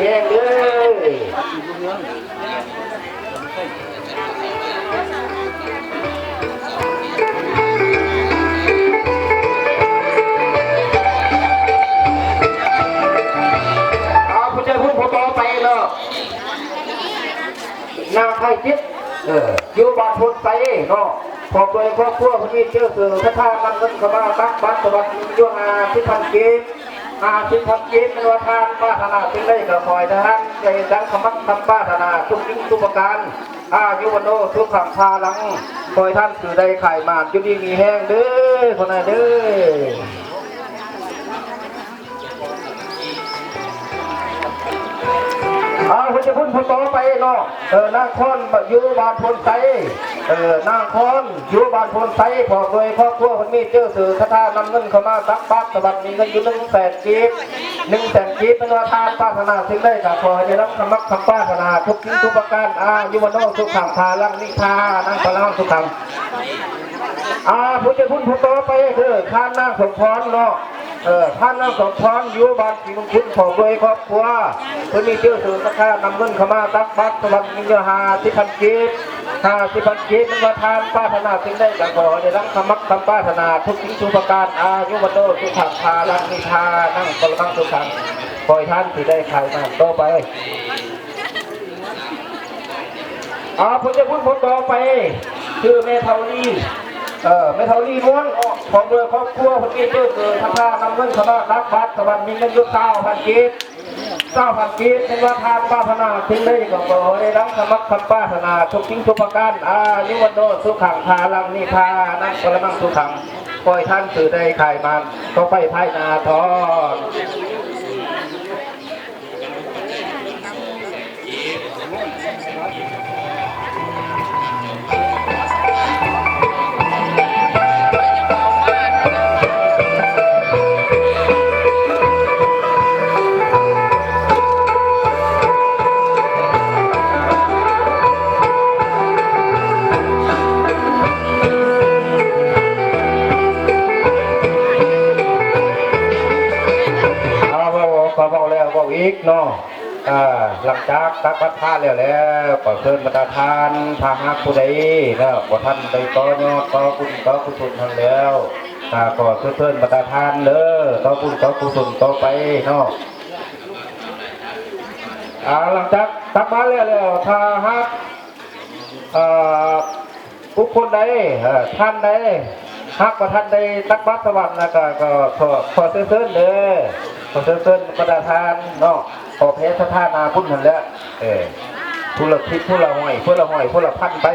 แห้งเด้อผู้ใจพุ่งพอต่อไปเนาะนาไทยจิตอยู่บ้านพนไซเนาะพอโดยครอบครัวคนนี้เชื่อสื่อพระธาตุมันเงินขมาตักบัตรสวัสดิ์ยั่ว50,000 กีบ50,000 กีบเป็นวัฒนป้าธนาจึงได้กับคอยทหารใจดังขมักทำป้าธนาทุกยิ่งทุกประการยุวโนทุกขังพาลังคอยท่านสื่อได้ไข่มานจุดนี้มีแห้งเด้อคนไหนเด้อคุณจะพุ่งพอต่อไปเนาะนางคอนอยู่บ้านพนไซนางคอนอยู่บ้านพนไซพอโดยครอบครัวคนนี้เชื่อสื่อคาถานำเงินเข้ามาตักบัตรสวัสดิ์มีเงินอยู่100,000 กีบ100,000 กีบเป็นวัฒนป้าธนาถึงได้กับคอยได้รับคำมักคำป้าธนาทุกทิ้งทุกประการยุวโนทุกขังพาลังนิทานั่งพลังทุกขังผู้จะพุ่งพอต่อไปคือท่านนางสมพรเนาะท่านนางสมพรอยู่บ้านสีมงคลของโดยครอบครัวคนนี้เชื่อสื่อคาถานำเงินเข้ามาตักบัตรสวัสดิ์มีเงิน50,000 กีบ50,000 กีบเป็นวัฒนป้าธนาถึงได้กับคอยได้รับคำมักคำป้าธนาทุกทิ้งทุกประการยุวโนทุกขังพาลังนิทานั่งพลังทุกขังคอยท่านที่ได้ไข่มาต่อไปผมจะพูดต่อไปคือเมทาลีเมทาลีม้วนของเรือครอบครัวคนนี้เจอเกิดทำท่านำเงินสมารักบัตรสวัสดิ์มีเงินยุค9,000 กีบ9,000 กีบเป็นวัฒนป้าธนาถึงได้กับขอได้รับสมัครคำป้าธนาทุกทิ้งทุกประการยุวโนสุขังพาลังนิทานั่งกระมังสุขังคอยท่านสื่อได้ไข่มันก็ไปไพ่นาทองอีกเนาะหลังจากตักบัตรทานแล้วก็เชิญบรรดาทานทางนักผู้ใดนะว่าท่านได้ต่อยอดต่อบุญต่อกุศลทางแล้วก็เชิญบรรดาทานเด้อต่อบุญต่อกุศลต่อไปเนาะหลังจากตักบัตรแล้วถ้าหากบุคคลใดท่านใดหากว่าท่านใดตักบัตรสวรรค์นะก็ขอเชิญเด้อขอเชิญประธานเนาะขอเพชรท่านาพุ่นหันแล้วผู้ละคิดผู้ละห้อยผู้ละพันไป